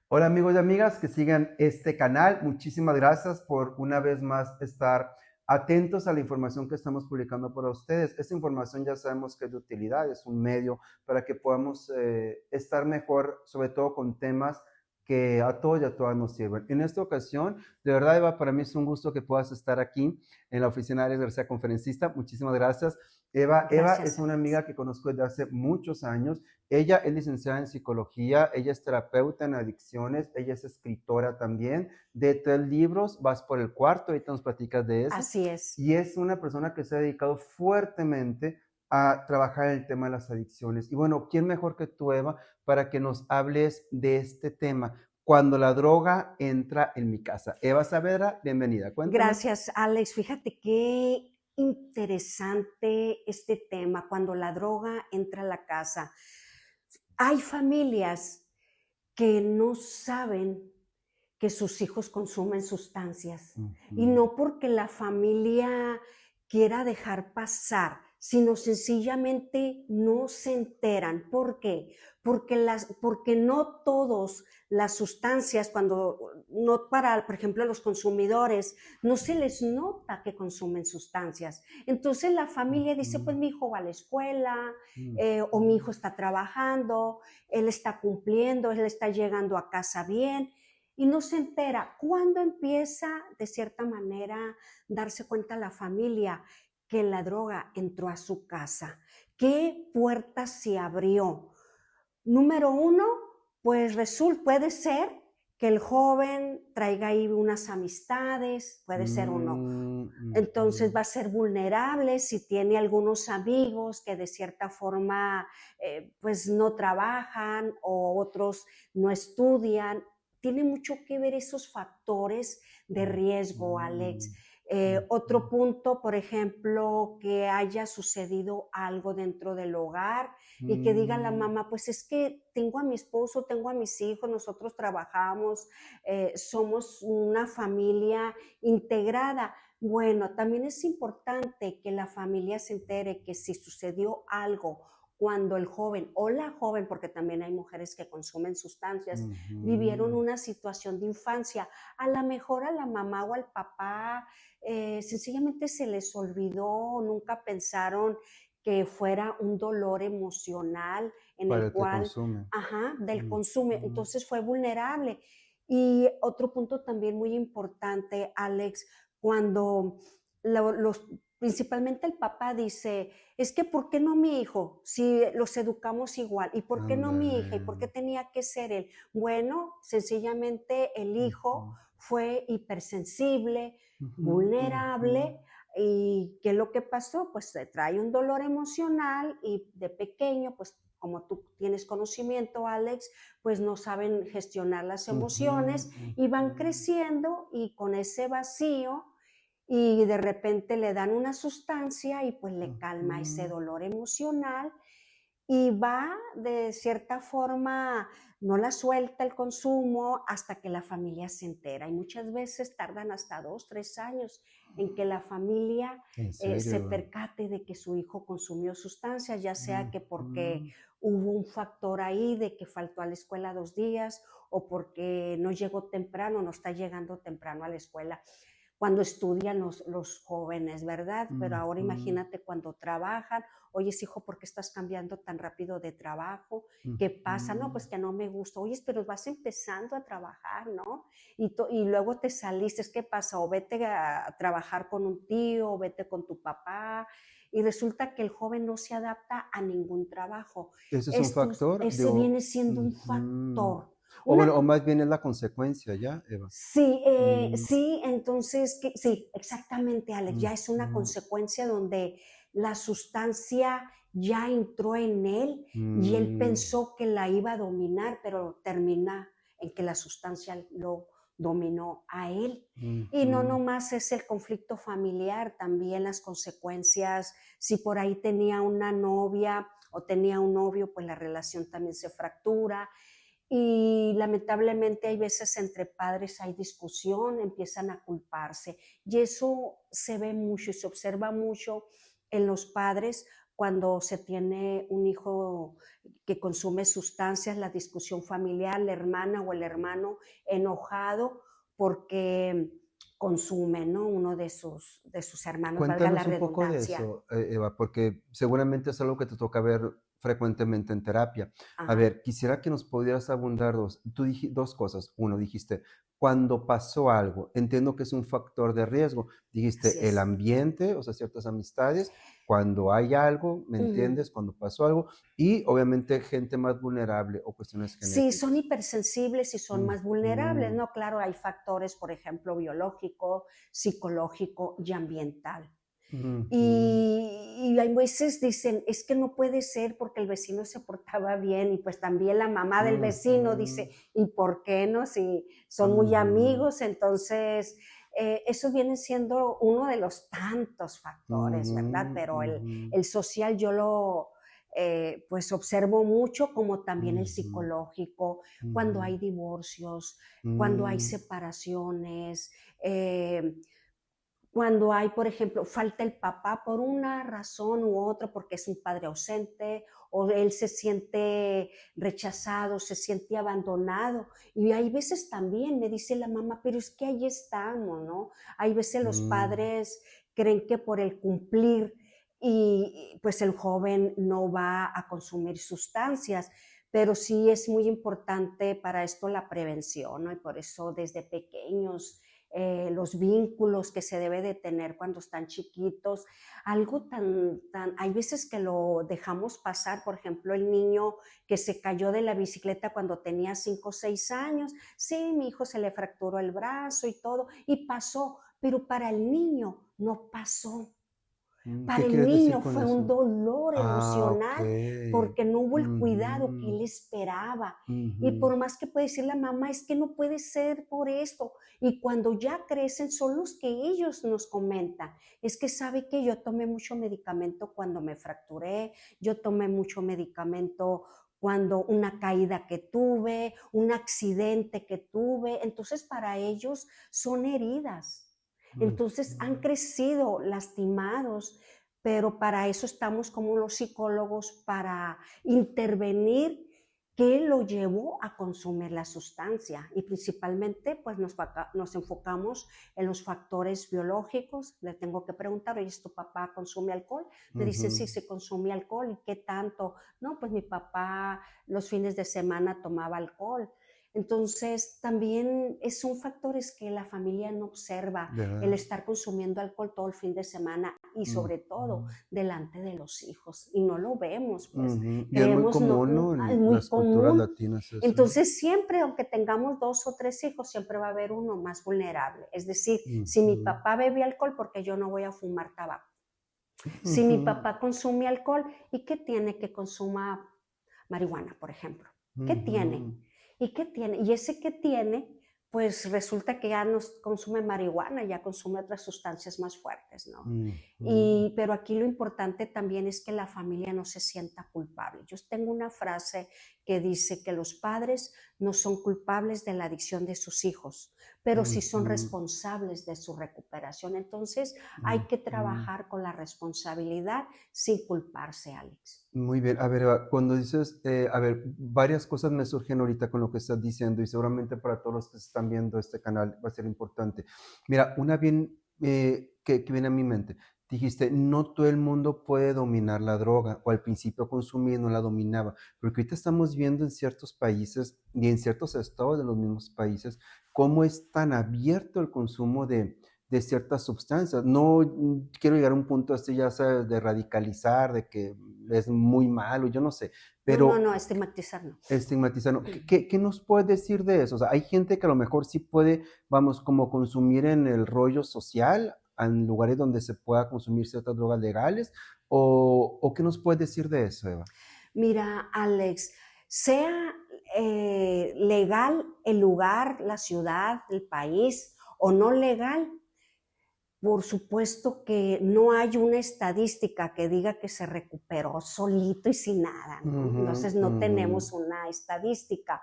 Hola amigos y amigas que sigan este canal. Muchísimas gracias por una vez más estar atentos a la información que estamos publicando para ustedes. Esta información ya sabemos que es de utilidad, es un medio para que podamos estar mejor, sobre todo con temas que a todos y a todas nos sirven. En esta ocasión, de verdad, Eva, para mí es un gusto que puedas estar aquí en la oficina de Alex García Conferencista. Muchísimas gracias. Eva es Gracias, una Alex. amiga que conozco desde hace muchos años. Ella es licenciada en psicología, ella es terapeuta en adicciones, ella es escritora también de 3 libros, vas por el cuarto, ahorita nos platicas de eso, Así es. y es una persona que se ha dedicado fuertemente a trabajar en el tema de las adicciones. Y bueno, ¿quién mejor que tú, Eva, para que nos hables de este tema? Cuando la droga entra en mi casa. Eva Saavedra, bienvenida, cuéntanos. Gracias, Alex. Fíjate qué interesante este tema, cuando la droga entra a la casa. Hay familias que no saben que sus hijos consumen sustancias y Ujú. no porque la familia quiera dejar pasar, sino sencillamente no se enteran. ¿Por qué? Porque no todos las sustancias, cuando no para, por ejemplo, los consumidores, no se les nota que consumen sustancias. Entonces la familia dice, pues Ujú. mi hijo va a la escuela, o mi Ujú. hijo está trabajando, él está cumpliendo, él está llegando a casa bien, y no se entera. ¿Cuándo empieza, de cierta manera, darse cuenta la familia que la droga entró a su casa? ¿Qué puerta se abrió? Número uno, pues puede ser que el joven traiga ahí unas amistades, puede ser uno. Entonces Ujú. va a ser vulnerable si tiene algunos amigos que de cierta forma pues no trabajan o otros no estudian. Tiene mucho que ver esos factores de riesgo, Alex. Ujú. Otro Ujú. punto, por ejemplo, que haya sucedido algo dentro del hogar y que diga la Mm. mamá, pues es que tengo a mi esposo, tengo a mis hijos, nosotros trabajamos, somos una familia integrada. Bueno, también es importante que la familia se entere que si sucedió algo cuando el joven o la joven, porque también hay mujeres que consumen sustancias, vivieron Ujú. una situación de infancia, a lo mejor a la mamá o al papá sencillamente se les olvidó, nunca pensaron que fuera un dolor emocional en Para el el que cual, consume. ajá, del consumo, Ujú. entonces fue vulnerable. Y otro punto también muy importante, Alex, cuando los, principalmente el papá dice, es que ¿por qué no mi hijo? Si los educamos igual, ¿y por qué no mi Ándale. hija? ¿Y por qué tenía que ser él? Bueno, sencillamente el hijo Ujú. fue hipersensible, Ujú. Ujú. vulnerable. ¿Y qué es lo que pasó? Pues se trae un dolor emocional y de pequeño, pues como tú tienes conocimiento, Alex, pues no saben gestionar las Ujú. emociones y van Ujú. creciendo y con ese vacío y de repente le dan una sustancia y pues le calma ese Ujú. dolor emocional y va de cierta forma, no la suelta el consumo hasta que la familia se entera. Y muchas veces tardan hasta 2, 3 años en que la familia ¿En se serio? percate de que su hijo consumió sustancias, ya sea que porque Ujú. hubo un factor ahí de que faltó a la escuela 2 días o porque no llegó temprano, no está llegando temprano a la escuela cuando estudian los jóvenes, ¿verdad? Pero ahora Ujú. imagínate cuando trabajan, oye, hijo, ¿por qué estás cambiando tan rápido de trabajo? ¿Qué pasa? No, Ujú. pues que no me gusta. Oye, pero vas empezando a trabajar, ¿no? Y luego te saliste, ¿qué pasa? O vete a trabajar con un tío, o vete con tu papá, y resulta que el joven no se adapta a ningún trabajo. Ese es un factor, Ese viene digo. siendo un Ujú. factor. O Una, bueno, o más bien es la consecuencia ya, Eva. sí, Mm. sí, entonces, sí, exactamente, Alex, ya es una Ujú. consecuencia donde la sustancia ya entró en él y él Mm. pensó que la iba a dominar, pero termina en que la sustancia lo dominó a él. Y no Ujú. nomás es el conflicto familiar, también las consecuencias, si por ahí tenía una novia o tenía un novio, pues la relación también se fractura y lamentablemente hay veces entre padres hay discusión, empiezan a culparse y eso se ve mucho y se observa mucho en los padres cuando se tiene un hijo que consume sustancias, la discusión familiar, la hermana o el hermano enojado porque consume, ¿no? Uno de sus hermanos, valga la Cuéntanos un poco de redundancia. eso, Eva, porque seguramente es algo que te toca ver frecuentemente en terapia. A Ajá, ver, quisiera que nos pudieras abundar dos cosas. Uno, dijiste, cuando pasó algo, entiendo que es un factor de riesgo. así Dijiste el es. ambiente, o sea, ciertas amistades, cuando hay algo, ¿me Ujú. entiendes? Cuando pasó algo, y obviamente gente más vulnerable o cuestiones Sí, son genéticas. hipersensibles y son más vulnerables, Ujú, ¿no? Claro, hay factores, por ejemplo, biológico, psicológico y ambiental. ujú, Y hay veces dicen, es que no puede ser porque el vecino se portaba bien y pues también la mamá del vecino ujú, dice, ¿y por qué no? Si son muy ujú, amigos, entonces eso viene siendo uno de los tantos factores, ujú, ¿verdad? Pero ujú. el social yo lo pues observo mucho, como también el Ujú, psicológico, cuando hay ujú, divorcios, cuando hay mm, separaciones, cuando hay, por ejemplo, falta el papá por una razón u otra, porque es un padre ausente, o él se siente rechazado, se siente abandonado. Y hay veces también me dice la mamá, pero es que ahí estamos, ¿no? Hay veces los mm, padres creen que por el cumplir y pues el joven no va a consumir sustancias, pero sí es muy importante para esto la prevención, ¿no? Y por eso desde pequeños los vínculos que se debe de tener cuando están chiquitos, algo hay veces que lo dejamos pasar, por ejemplo, el niño que se cayó de la bicicleta cuando tenía 5 o 6 años, sí, mi hijo se le fracturó el brazo y todo, y pasó, pero para el niño no pasó. Para ¿qué el quieres decir niño con fue un eso? dolor Ah, emocional okey. porque no hubo el cuidado que Ujú, él esperaba. Y ujú, por más que puede decir la mamá, es que no puede ser por esto. Y cuando ya crecen son los que ellos nos comentan. Es que sabe que yo tomé mucho medicamento cuando me fracturé, yo tomé mucho medicamento cuando una caída que tuve, un accidente que tuve. Entonces para ellos son heridas. Entonces han ujú. crecido lastimados, pero para eso estamos como los psicólogos, para intervenir qué lo llevó a consumir la sustancia. Y principalmente pues nos enfocamos en los factores biológicos. Le tengo que preguntar, oye, ¿tu papá consume alcohol? Me dicen, Ujú, sí, se consume alcohol. ¿Y qué tanto? No, pues mi papá los fines de semana tomaba alcohol. Entonces, también son factores que la familia no observa, el ¿verdad? estar consumiendo alcohol todo el fin de semana y Ujú, sobre todo delante de los hijos. Y no lo vemos, pues ujú. Y es muy creemos, no, común, ¿no? es En muy las culturas común. latinas eso. Entonces, siempre, aunque tengamos 2 o 3 hijos, siempre va a haber uno más vulnerable. Es decir, si mi Ujú, papá bebe alcohol, porque yo no voy a fumar tabaco. Si mi ujú, papá consume alcohol, ¿y qué tiene que consuma marihuana, por ejemplo? ¿Qué tiene? ujú, ¿Y qué tiene? Y ese que tiene, pues resulta que ya no consume marihuana, ya consume otras sustancias más fuertes, ¿no? ujú, Pero aquí lo importante también es que la familia no se sienta culpable. Yo tengo una frase que dice que los padres no son culpables de la adicción de sus hijos, pero sí son ujú, responsables de su recuperación. Entonces hay que ujú. trabajar con la responsabilidad sin culparse, Alex. Muy bien, a ver, Eva, cuando dices, a ver, varias cosas me surgen ahorita con lo que estás diciendo y seguramente para todos los que están viendo este canal va a ser importante. Mira, una bien que viene a mi mente, dijiste, no todo el mundo puede dominar la droga o al principio consumir no la dominaba, porque ahorita estamos viendo en ciertos países y en ciertos estados de los mismos países cómo es tan abierto el consumo de ciertas sustancias. No quiero llegar a un punto así, ya sabes, de radicalizar, de que es muy malo, yo no sé, No, no, pero no, estigmatizar no. estigmatizando. ¿Qué nos puedes decir de eso? O sea, hay gente que a lo mejor sí puede, vamos, como consumir en el rollo social, en lugares donde se pueda consumir ciertas drogas legales, o ¿qué nos puedes decir de eso, Eva? Mira, Alex, sea legal el lugar, la ciudad, el país o no legal, por supuesto que no hay una estadística que diga que se recuperó solito y sin nada, ¿no? Ujú, Entonces no ujú, tenemos una estadística.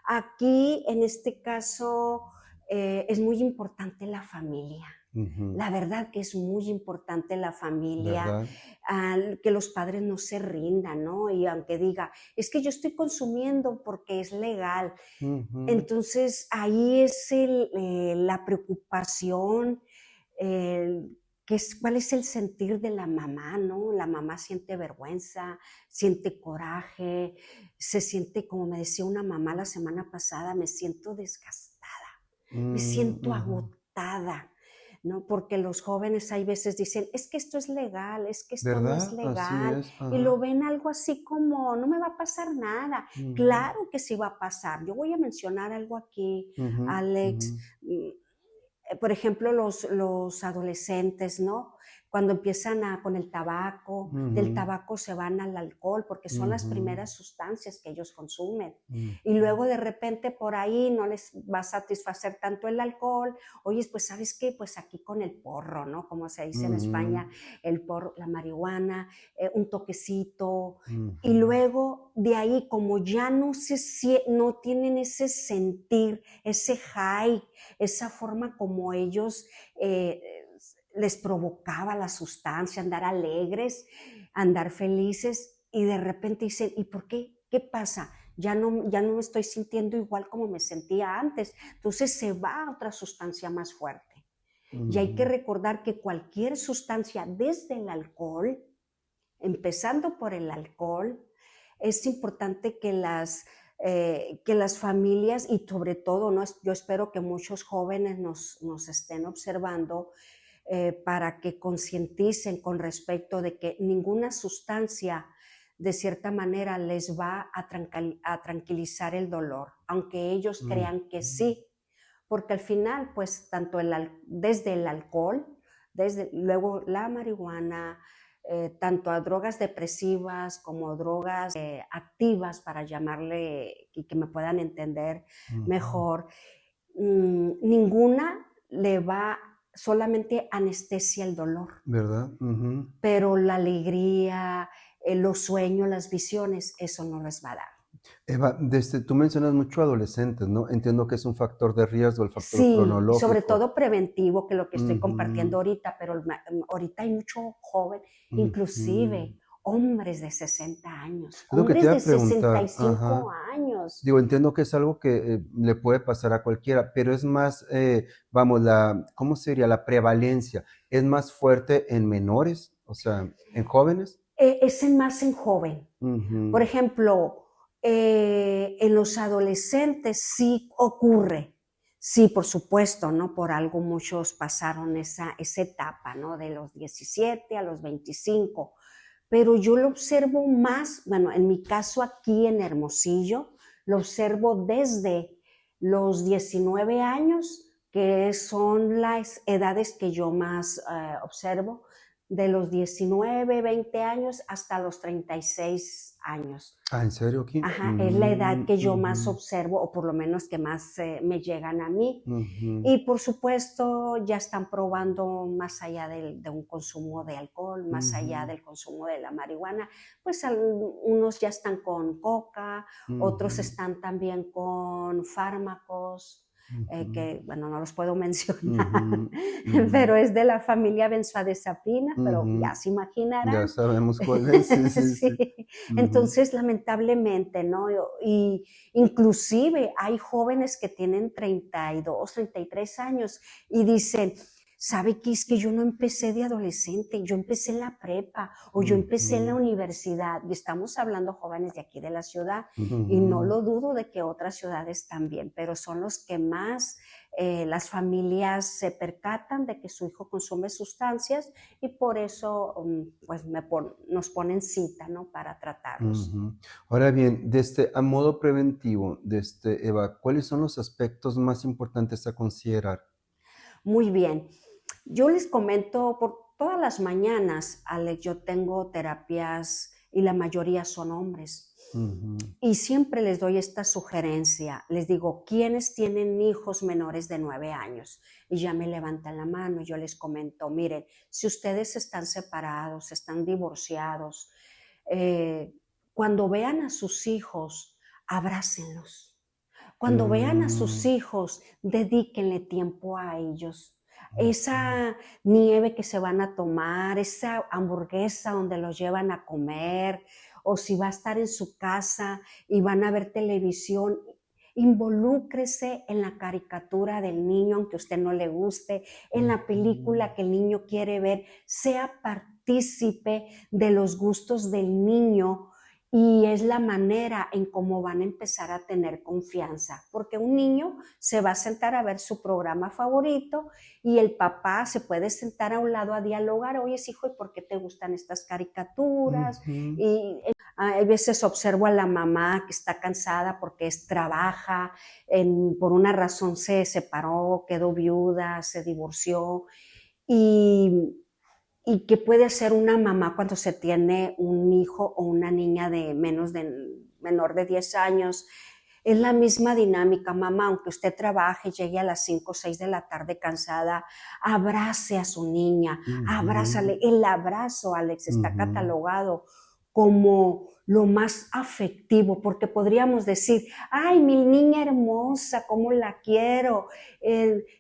Aquí, en este caso, es muy importante la familia. Ujú. La verdad que es muy importante la familia, ¿Verdad? que los padres no se rindan, ¿no? Y aunque diga, es que yo estoy consumiendo porque es legal, Ujú. entonces ahí es la preocupación, cuál es el sentir de la mamá, ¿no? La mamá siente vergüenza, siente coraje, se siente, como me decía una mamá la semana pasada, me siento desgastada, me siento Ujú. agotada, ¿no? Porque los jóvenes hay veces dicen, es que esto es legal, es que esto no es ¿Verdad? Así legal, es. y lo Ajá. ven algo así como, no me va a pasar nada. Ujú. Claro que sí va a pasar. Yo voy a mencionar algo aquí, Ujú. Ujú. Alex. Por ejemplo, los adolescentes, ¿no? Cuando empiezan con el tabaco, del Ujú. tabaco se van al alcohol porque son las Ujú. primeras sustancias que ellos consumen. Y Ujú. luego de repente por ahí no les va a satisfacer tanto el alcohol. Oye, pues ¿sabes qué? Pues aquí con el porro, ¿no? Como se dice en Ujú. España, el porro, la marihuana, un toquecito. Y Ujú. luego de ahí, como ya no tienen ese sentir, ese high, esa forma como ellos eh, les provocaba la sustancia, andar alegres, andar felices, y de repente dicen, ¿y por qué? ¿Qué pasa? Ya no me estoy sintiendo igual como me sentía antes. Entonces se va a otra sustancia más fuerte. Y hay que Ujú. recordar que cualquier sustancia, desde el alcohol, empezando por el alcohol, es importante que las familias y sobre todo, ¿no? Yo espero que muchos jóvenes nos estén observando para que concienticen con respecto de que ninguna sustancia de cierta manera les va a tranquilizar el dolor, aunque ellos Ujú. crean que sí, porque al final, pues, desde el alcohol, desde luego la marihuana, tanto a drogas depresivas como drogas activas, para llamarle y que me puedan entender Ujú. mejor, ninguna le va, solamente anestesia el dolor, ¿Verdad? Ujú. pero la alegría, los sueños, las visiones, eso no les va a dar. Eva, tú mencionas mucho adolescentes, ¿no? Entiendo que es un factor de riesgo, el factor Sí, y sobre cronológico. todo preventivo, que lo que estoy compartiendo Ujú. ahorita, pero ahorita hay mucho joven, Ujú. inclusive hombres de 60 años, Es lo que te hombres iba de a sesenta y preguntar, cinco ajá. años. Digo, entiendo que es algo que le puede pasar a cualquiera, pero es más, vamos, ¿cómo sería? La prevalencia, ¿es más fuerte en menores? O sea, ¿en jóvenes? Es más en joven. Por Ujú. ejemplo, en los adolescentes sí ocurre. Sí, por supuesto, ¿no? Por algo muchos pasaron esa etapa, ¿no? De los 17 a los 25. Pero yo lo observo más, bueno, en mi caso aquí en Hermosillo, lo observo desde los 19 años, que son las edades que yo más observo, de los 19, 20 años hasta los 36 años. Ah, ¿en serio aquí? Ajá, es la edad que yo más Ujú. observo, o por lo menos que más me llegan a mí. Ujú. Y por supuesto ya están probando más allá de un consumo de alcohol, más allá Ujú. del consumo de la marihuana, pues unos ya están con coca, otros Ujú. están también con fármacos, Ujú. que bueno, no los puedo mencionar, Ujú. Ujú. pero es de la familia benzodiazepina, pero ya Ujú. se Ya imaginarán. sabemos cuál es, sí, sí, sí. Sí, Ujú. entonces lamentablemente, ¿no? Y inclusive hay jóvenes que tienen 32, 33 años y dicen, ¿sabe qué? Es que yo no empecé de adolescente, yo empecé en la prepa o yo empecé en la Ujú. universidad. Y estamos hablando jóvenes de aquí de la ciudad y no Ujú. lo dudo de que otras ciudades también, pero son los que más las familias se percatan de que su hijo consume sustancias y por eso pues nos ponen cita, ¿no? Para tratarlos. Ujú. Ahora bien, a modo preventivo, Eva, ¿cuáles son los aspectos más importantes a considerar? Muy bien. Yo les comento por todas las mañanas, Alex, yo tengo terapias y la mayoría son hombres. Ujú. Y siempre les doy esta sugerencia. Les digo, ¿quiénes tienen hijos menores de 9 años? Y ya me levantan la mano y yo les comento, miren, si ustedes están separados, están divorciados, eh, cuando vean a sus hijos, abrácenlos. Cuando vean a sus Mm. hijos, dedíquenle tiempo a ellos. esa nieve que se van a tomar, esa hamburguesa donde los llevan a comer, o si va a estar en su casa y van a ver televisión, involúcrese en la caricatura del niño, aunque a usted no le guste, en la película que el niño quiere ver, sea partícipe de los gustos del niño y es la manera en cómo van a empezar a tener confianza, porque un niño se va a sentar a ver su programa favorito y el papá se puede sentar a un lado a dialogar, oye, hijo, ¿y por qué te gustan estas caricaturas? Ujú. Y hay veces observo a la mamá que está cansada porque trabaja, por una razón se separó, quedó viuda, se divorció y, y qué puede hacer una mamá cuando se tiene un hijo o una niña de menor de 10 años. Es la misma dinámica, mamá, aunque usted trabaje, llegue a las 5 o 6 de la tarde cansada, abrace a su niña, Ujú. abrázale. El abrazo, Alex, está Ujú. catalogado como lo más afectivo, porque podríamos decir, ay, mi niña hermosa, cómo la quiero,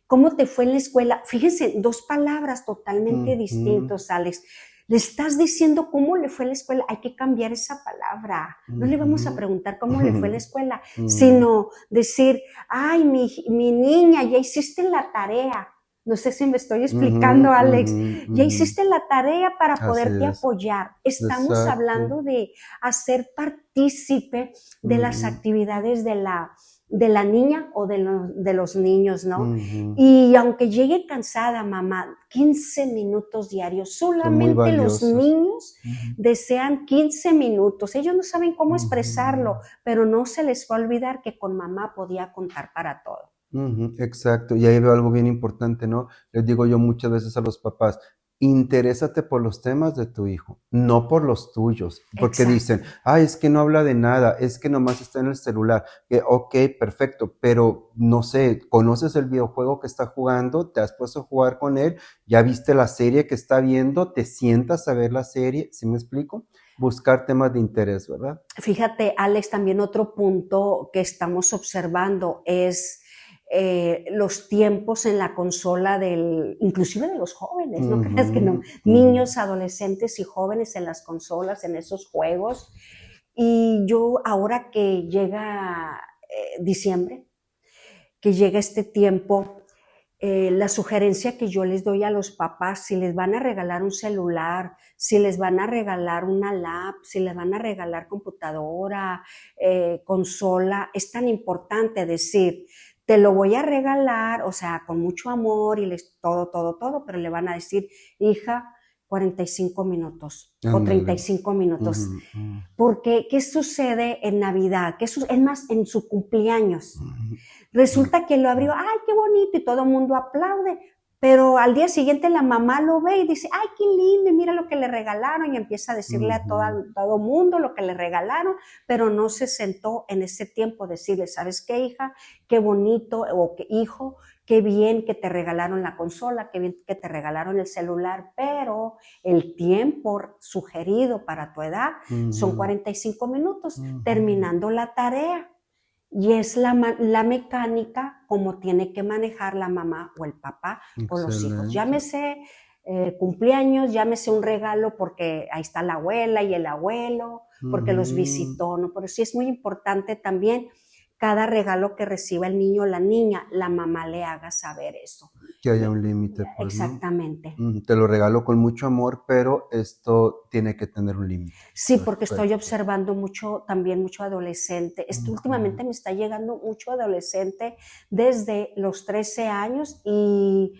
cómo te fue en la escuela. Fíjense, dos palabras totalmente Ujú. distintas, Alex. Le estás diciendo cómo le fue en la escuela, hay que cambiar esa palabra. No le vamos a Ujú. preguntar cómo le fue en la escuela, Ujú. sino decir, ay, mi niña, ya hiciste la tarea. No sé si me estoy Ujú, explicando, Alex. ujú, Ya ujú. hiciste la tarea para Así poderte es, apoyar. Estamos exacto. hablando de hacer partícipe de las Ujú, actividades de la niña o de los niños, ¿no? ujú. Y aunque llegue cansada, mamá, 15 minutos diarios, Son muy solamente los valiosos. niños Ujú, desean 15 minutos. Ellos no saben cómo ujú, expresarlo, pero no se les va a olvidar que con mamá podía contar para todo. ujú, exacto. Y ahí veo algo bien importante, ¿no? Les digo yo muchas veces a los papás, interésate por los temas de tu hijo, no por los tuyos, porque Exacto. dicen, ay, es que no habla de nada, es que nomás está en el celular. Ok, perfecto, pero no sé, ¿conoces el videojuego que está jugando? ¿Te has puesto a jugar con él? ¿Ya viste la serie que está viendo? ¿Te sientas a ver la serie? ¿Sí me explico? Buscar temas de interés, ¿verdad? Fíjate, Alex, también otro punto que estamos observando es los tiempos en la consola inclusive de los jóvenes, no creas que Ujú, no, ujú. niños, adolescentes y jóvenes en las consolas, en esos juegos. Y yo ahora que llega diciembre, que llega este tiempo, la sugerencia que yo les doy a los papás, si les van a regalar un celular, si les van a regalar una lap, si les van a regalar computadora, consola, es tan importante decir, te lo voy a regalar, o sea, con mucho amor y todo, pero le van a decir, hija, 45 minutos o Ándale. 35 Ujú, minutos. ujú, Porque, ¿qué sucede en Navidad? Es más, en su cumpleaños. ujú, Resulta que lo abrió, ay, qué bonito, y todo el mundo aplaude, pero al día siguiente la mamá lo ve y dice, ay, qué lindo, y mira lo que le regalaron, y empieza a decirle a ujú, todo mundo lo que le regalaron, pero no se sentó en ese tiempo a decirle, ¿sabes qué, hija? Qué bonito, o qué hijo, qué bien que te regalaron la consola, qué bien que te regalaron el celular, pero el tiempo sugerido para tu edad son ujú, 45 minutos, ujú. terminando la tarea. Y es la mecánica como tiene que manejar la mamá o el papá con los hijos. Excelente. Llámese cumpleaños, llámese un regalo porque ahí está la abuela y el abuelo, porque los Ujú. visitó, ¿no? Pero sí es muy importante también cada regalo que reciba el niño o la niña, la mamá le haga saber eso. Que haya un límite, pues, ¿no? Exactamente. Te lo regalo con mucho amor, pero esto tiene que tener un límite. Sí, porque estoy Perfecto. observando mucho, también mucho adolescente. Ujú. Últimamente me está llegando mucho adolescente desde los 13 años y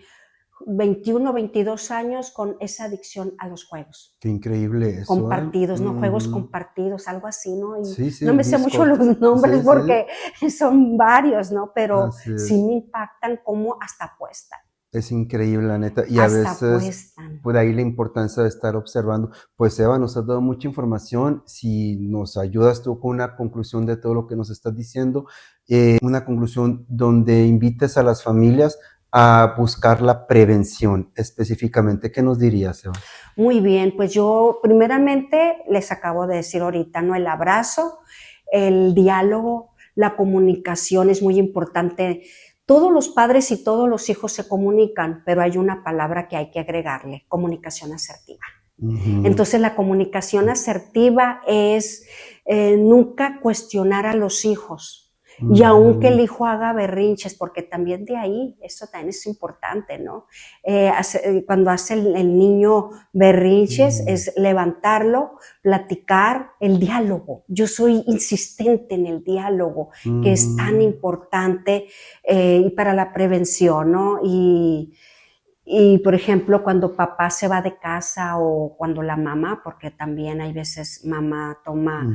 21, 22 años con esa adicción a los juegos Qué increíble eso, ¿eh? compartidos, ¿no? Juegos Ujú. compartidos, algo así, ¿no? Y Sí, sí, no el me sé mucho Discord. los nombres Sí, sí, porque son varios, ¿no? Pero así sí es. me impactan cómo hasta apuestan, Es increíble, la neta. Y a hasta veces, apuestan. por ahí la importancia de estar observando. Pues, Eva, nos has dado mucha información. Si nos ayudas tú con una conclusión de todo lo que nos estás diciendo, una conclusión donde invites a las familias a buscar la prevención específicamente. ¿Qué nos dirías, Eva? Muy bien, pues yo primeramente les acabo de decir ahorita, ¿no? El abrazo, el diálogo, la comunicación es muy importante. todos los padres y todos los hijos se comunican, pero hay una palabra que hay que agregarle: comunicación asertiva. Entonces, la comunicación asertiva es nunca cuestionar a los hijos. Y aunque el hijo haga berrinches, porque también de ahí, eso también es importante, ¿no? Cuando hace el niño berrinches, es levantarlo, platicar, el diálogo. Yo soy insistente en el diálogo, que es tan importante y para la prevención, ¿no? Y, por ejemplo, cuando papá se va de casa o cuando la mamá, porque también hay veces mamá toma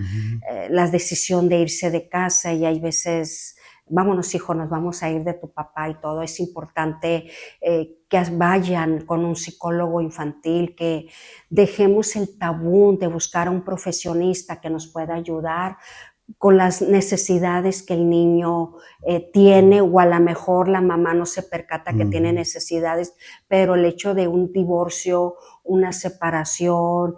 la decisión de irse de casa y hay veces, vámonos hijo, nos vamos a ir de tu papá y todo, es importante que vayan con un psicólogo infantil, que dejemos el tabú de buscar a un profesionista que nos pueda ayudar con las necesidades que el niño tiene, o a lo mejor la mamá no se percata que tiene necesidades, pero el hecho de un divorcio, una separación,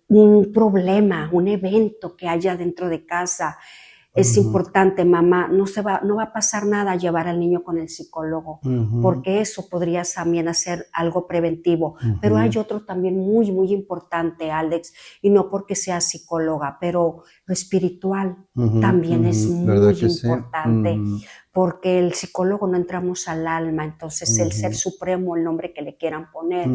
un problema, un evento que haya dentro de casa, es importante, mamá, no va a pasar nada llevar al niño con el psicólogo, porque eso podría también hacer algo preventivo. Pero hay otro también muy, muy importante, Alex, y no porque sea psicóloga, pero lo espiritual también es muy importante, porque el psicólogo no entramos al alma, entonces el Ser Supremo, el nombre que le quieran poner,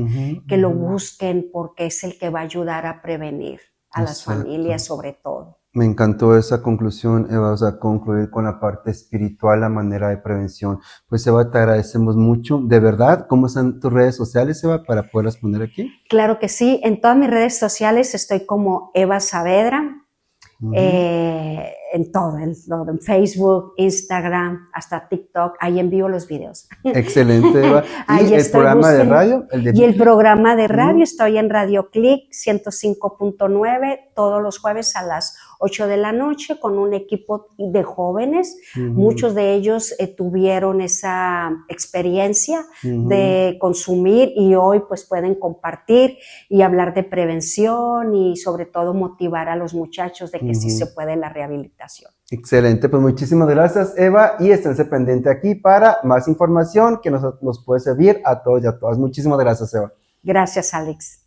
que lo busquen, porque es el que va a ayudar a prevenir a las familias sobre todo. Me encantó esa conclusión, Eva, o sea, concluir con la parte espiritual, la manera de prevención. Pues, Eva, te agradecemos mucho. De verdad, ¿cómo están tus redes sociales, Eva, para poderlas poner aquí? Claro que sí, en todas mis redes sociales estoy como Eva Saavedra, en todo, en Facebook, Instagram, hasta TikTok, ahí envío los videos. Excelente, Eva. ¿Y el programa de radio? Y el programa de radio, estoy en Radio Click 105.9 todos los jueves a las 8 de la noche con un equipo de jóvenes. Muchos de ellos tuvieron esa experiencia de consumir y hoy pues pueden compartir y hablar de prevención y sobre todo motivar a los muchachos de que sí se puede la rehabilitación. Excelente, pues muchísimas gracias, Eva, y esténse pendiente aquí para más información que nos puede servir a todos y a todas. Muchísimas gracias, Eva. Gracias, Alex.